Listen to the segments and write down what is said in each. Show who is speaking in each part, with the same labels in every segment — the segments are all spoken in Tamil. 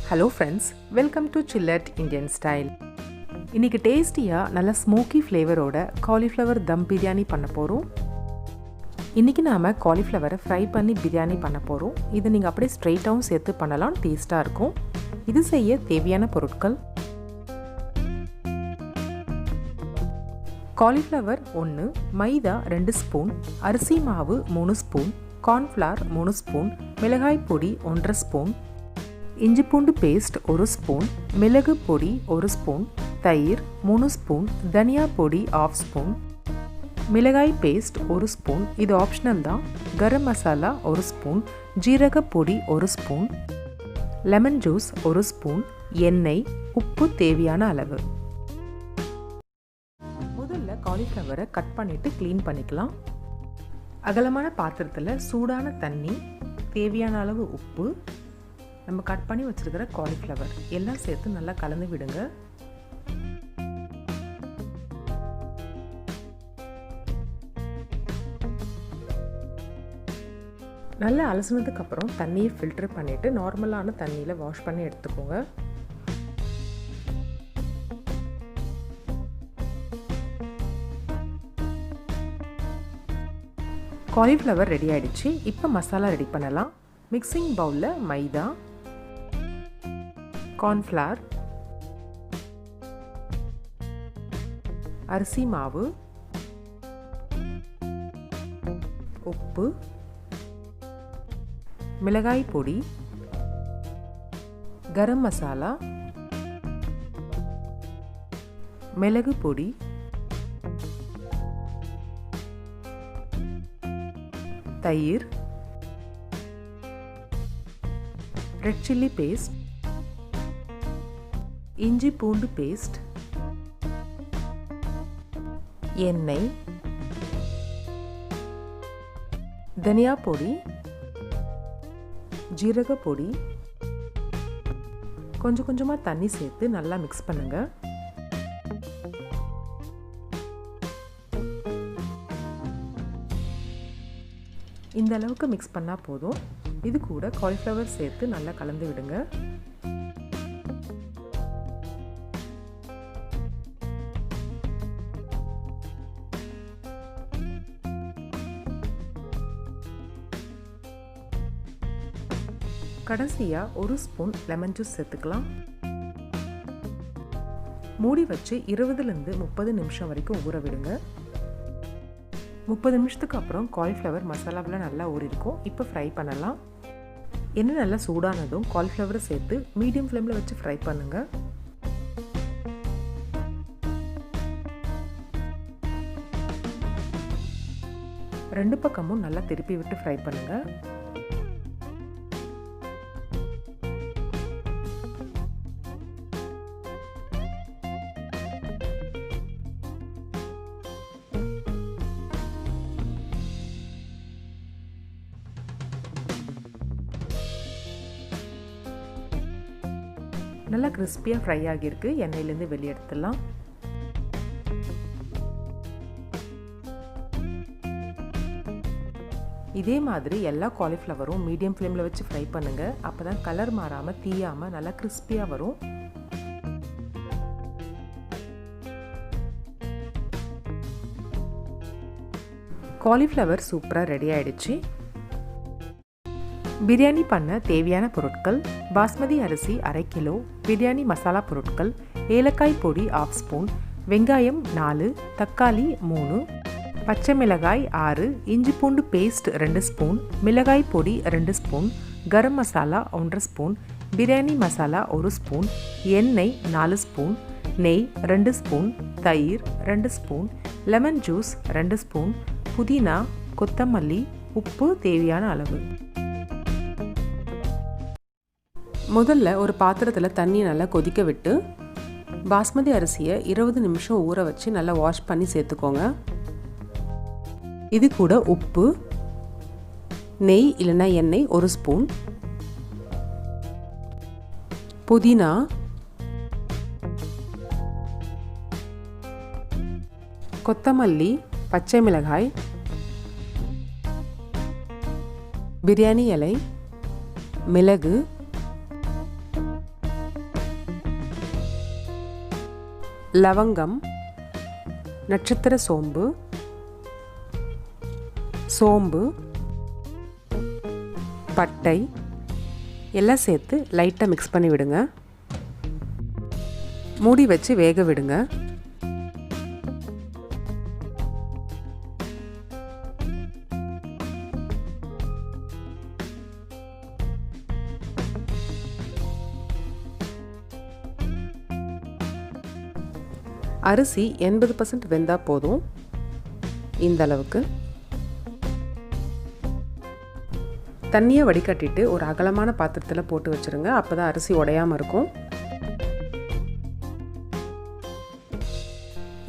Speaker 1: Hello friends, welcome to ChillatIndianstyle. இன்னைக்கு டேஸ்டியா நல்ல ஸ்மோக்கி ஃப்ளேவரோட காலிஃப்ளவர் தம் பிரியாணி பண்ண போறோம். இன்னைக்கு நாம காலிஃப்ளவரை ஃப்ரை பண்ணி பிரியாணி பண்ண போறோம். இது நீங்க அப்படியே ஸ்ட்ரைட்டாவும் சேர்த்து பண்ணலாம், டேஸ்டா இருக்கும். இது செய்ய தேவையான பொருட்கள்: காலிஃப்ளவர் 1, மைதா 2 ஸ்பூன், அரிசி மாவு 3 ஸ்பூன், கார்ன்ஃப்ளவர் 3 ஸ்பூன், மிளகாய் பொடி 1 ஸ்பூன், இஞ்சி பூண்டு பேஸ்ட் 1 ஸ்பூன், மிளகு பொடி 1 ஸ்பூன், தயிர் 3 ஸ்பூன், தனியா பொடி 1/2 ஸ்பூன், மிளகாய் பேஸ்ட் 1 ஸ்பூன், இது ஆப்ஷனல் தான், கரம் மசாலா 1 ஸ்பூன், ஜீரக பொடி 1 ஸ்பூன், லெமன் ஜூஸ் 1 ஸ்பூன், எண்ணெய், உப்பு தேவையான அளவு. முதல்ல காலிஃப்ளவரை கட் பண்ணிட்டு க்ளீன் பண்ணிக்கலாம். அகலமான பாத்திரத்தில் சூடான தண்ணி, தேவையான அளவு உப்பு, நம்ம கட் பண்ணி வச்சிருக்கிற காலிஃப்ளவர் எல்லாம் சேர்த்து நல்லா கலந்து விடுங்க. நல்லா அலசினதுக்கு அப்புறம் தண்ணியை ஃபில்டர் பண்ணிட்டு நார்மலான தண்ணியில் வாஷ் பண்ணி எடுத்துக்கோங்க. காலிஃப்ளவர் ரெடி ஆயிடுச்சு. இப்போ மசாலா ரெடி பண்ணலாம். மிக்சிங் பவுலில் மைதா, கார்ன்ஃப்ளவர், அரிசி மாவு, உப்பு, மிளகாய் பொடி, கரம் மசாலா, மிளகு பொடி, தயிர், ரெட் சில்லி பேஸ்ட், இஞ்சி பூண்டு பேஸ்ட், எண்ணெய், தனியா பொடி, ஜீரக பொடி, கொஞ்சம் கொஞ்சமாக தண்ணி சேர்த்து நல்லா மிக்ஸ் பண்ணுங்க. இந்த அளவுக்கு மிக்ஸ் பண்ணால் போதும். இது கூட காலிஃப்ளவர் சேர்த்து நல்லா கலந்து விடுங்க. கடைசியாக 1 ஸ்பூன் லெமன் ஜூஸ் சேர்த்துக்கலாம். மூடி வச்சு 20லேருந்து 30 நிமிஷம் வரைக்கும் ஊற விடுங்க. 30 நிமிஷத்துக்கு அப்புறம் காலிஃப்ளவர் மசாலாவில் நல்லா ஊறிருக்கும். இப்போ ஃப்ரை பண்ணலாம். எண்ணெய் நல்லா சூடானதும் காலிஃப்ளவரை சேர்த்து மீடியம் ஃப்ளேமில் வச்சு ஃப்ரை பண்ணுங்க. ரெண்டு பக்கமும் நல்லா திருப்பி விட்டு ஃப்ரை பண்ணுங்க. நல்லா கிறிஸ்பியாக ஃப்ரை ஆகியிருக்கு. எண்ணெயிலேருந்து வெளியே எடுத்துடலாம். இதே மாதிரி எல்லா காலிஃப்ளவரும் மீடியம் ஃப்ளேமில் வச்சு ஃப்ரை பண்ணுங்கள். அப்போ தான் கலர் மாறாமல் தீயாமல் நல்லா கிறிஸ்பியாக வரும். காலிஃப்ளவர் சூப்பராக ரெடி ஆயிடுச்சு. பிரியாணி பண்ண தேவையான பொருட்கள்: பாஸ்மதி அரிசி 1/2 கிலோ, பிரியாணி மசாலா பொருட்கள்: ஏலக்காய் பொடி 1/2 ஸ்பூன், வெங்காயம் 4, தக்காளி 3, பச்சை மிளகாய் 6, இஞ்சி பூண்டு பேஸ்ட் 2 ஸ்பூன், மிளகாய் பொடி 2 spoon, garam masala 1 spoon, biryani masala 1 spoon, எண்ணெய் 4 ஸ்பூன், நெய் 2 ஸ்பூன், தயிர் 2 ஸ்பூன், லெமன் ஜூஸ் 2 ஸ்பூன், புதினா, கொத்தமல்லி, உப்பு தேவையான அளவு. முதல்ல ஒரு பாத்திரத்தில் தண்ணி நல்லா கொதிக்க விட்டு பாஸ்மதி அரிசியை 20 நிமிஷம் ஊற வச்சு நல்லா வாஷ் பண்ணி சேர்த்துக்கோங்க. இது கூட உப்பு, நெய் இல்லைன்னா எண்ணெய் 1 ஸ்பூன், புதினா, கொத்தமல்லி, பச்சை மிளகாய், பிரியாணி இலை, மிளகு, லவங்கம், நட்சத்திர சோம்பு, சோம்பு, பட்டை எல்லாம் சேர்த்து லைட்டாக மிக்ஸ் பண்ணி விடுங்க. மூடி வச்சு வேக விடுங்க. அரிசி 80% வெந்தால் போதும். இந்த அளவுக்கு தண்ணியை வடிகட்டிட்டு ஒரு அகலமான பாத்திரத்தில் போட்டு வச்சுருங்க. அப்போ தான் அரிசி உடையாமல் இருக்கும்.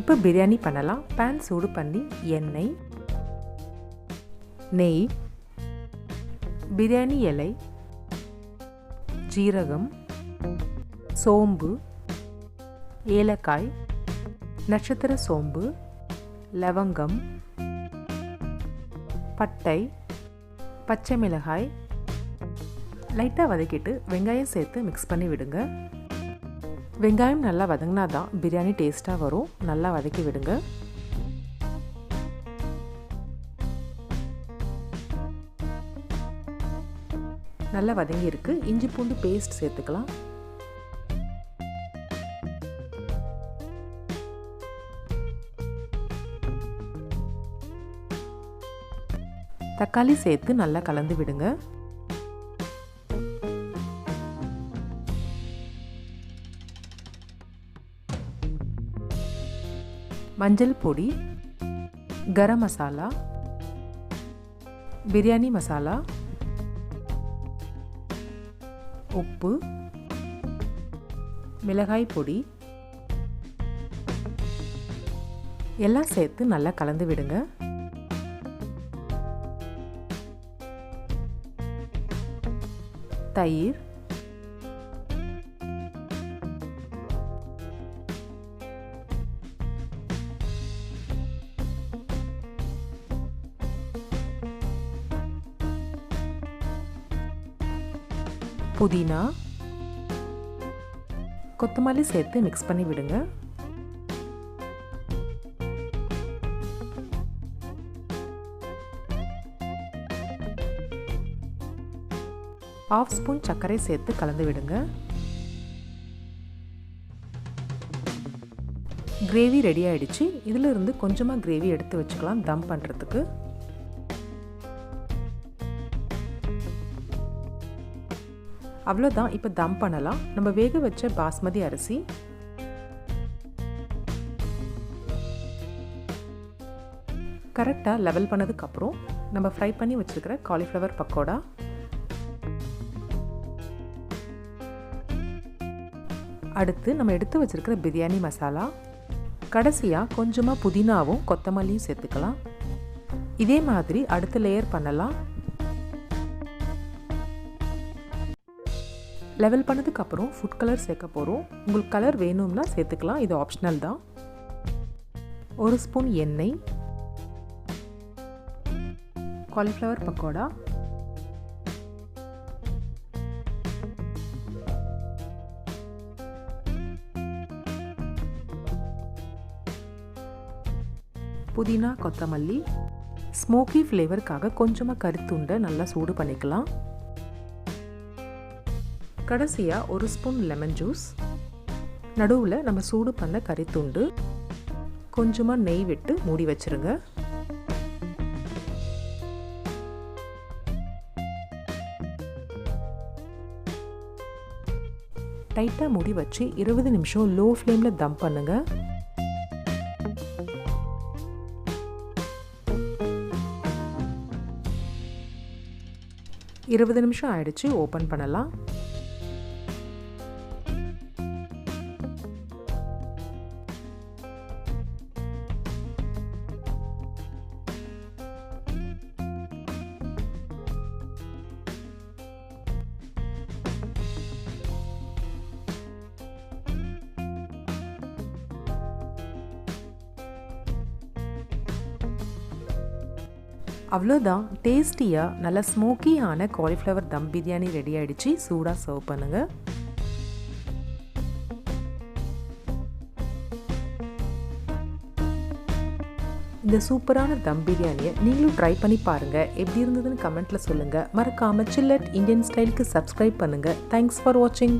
Speaker 1: இப்போ பிரியாணி பண்ணலாம். பேன் சூடு பண்ணி எண்ணெய், நெய், பிரியாணி இலை, ஜீரகம், சோம்பு, ஏலக்காய், நட்சத்திர சோம்பு, லவங்கம், பட்டை, பச்சை மிளகாய் லைட்டாக வதக்கிட்டு வெங்காயம் சேர்த்து மிக்ஸ் பண்ணி விடுங்க. வெங்காயம் நல்லா வதங்கினா தான் பிரியாணி டேஸ்ட்டாக வரும். நல்லா வதக்கி விடுங்க. நல்லா வதங்கி இருக்கு. இஞ்சி பூண்டு பேஸ்ட் சேர்த்துக்கலாம். தக்காளி சேர்த்து நல்லா கலந்து விடுங்க. மஞ்சள் பொடி, கரம் மசாலா, பிரியாணி மசாலா, உப்பு, மிளகாய் பொடி எல்லாம் சேர்த்து நல்லா கலந்து விடுங்க. தயிர், புதினா, கொத்தமல்லி சேர்த்து மிக்ஸ் பண்ணி விடுங்க. ½ ஸ்பூன் சர்க்கரை சேர்த்து கலந்து விடுங்க. கிரேவி ரெடி ஆயிடுச்சு. இதில் இருந்து கொஞ்சமாக கிரேவி எடுத்து வச்சுக்கலாம் தம் பண்ணுறதுக்கு. அவ்வளோதான். இப்போ தம் பண்ணலாம். நம்ம வேக வச்ச பாஸ்மதி அரிசி, கரெக்டாக லெவல் பண்ணதுக்கப்புறம் நம்ம ஃப்ரை பண்ணி வச்சுருக்கிற காலிஃப்ளவர் பக்கோடா, அடுத்து நம்ம எடுத்து வச்சுருக்கிற பிரியாணி மசாலா, கடைசியாக கொஞ்சமாக புதினாவும் கொத்தமல்லியும் சேர்த்துக்கலாம். இதே மாதிரி அடுத்த லேயர் பண்ணலாம். லெவல் பண்ணதுக்கப்புறம் ஃபுட் கலர் சேர்க்க போகிறோம். உங்களுக்கு கலர் வேணும்னா சேர்த்துக்கலாம். இது ஆப்ஷனல் தான். 1 ஸ்பூன் எண்ணெய், காலிஃப்ளவர் பக்கோடா, புதினா, கொத்தமல்லி, ஸ்மோக்கி ஃப்ளேவருக்காக கொஞ்சமாக கறித்துண்டை நல்லா சூடு பண்ணிக்கலாம். கடைசியாக 1 ஸ்பூன் லெமன் ஜூஸ், நடுவில் நம்ம சூடு பண்ண கறித்துண்டு, கொஞ்சமாக நெய் விட்டு மூடி வச்சுருங்க. டைட்டாக மூடி வச்சு 20 நிமிஷம் லோ ஃப்ளேமில் தம் பண்ணுங்கள். 20 நிமிஷம் ஆயிடுச்சு. ஓப்பன் பண்ணலாம். அவ்வளோதான். டேஸ்டியாக நல்ல ஸ்மோக்கியான காலிஃப்ளவர் தம் பிரியாணி ரெடி ஆகிடுச்சு. சூடாக சர்வ் பண்ணுங்கள். இந்த சூப்பரான தம் பிரியாணியை நீங்களும் ட்ரை பண்ணி பாருங்கள். எப்படி இருந்ததுன்னு கமெண்ட்டில் சொல்லுங்கள். மறக்காமல் சில்லட் இந்தியன் ஸ்டைலுக்கு சப்ஸ்கிரைப் பண்ணுங்கள். தேங்க்ஸ் ஃபார் வாட்சிங்.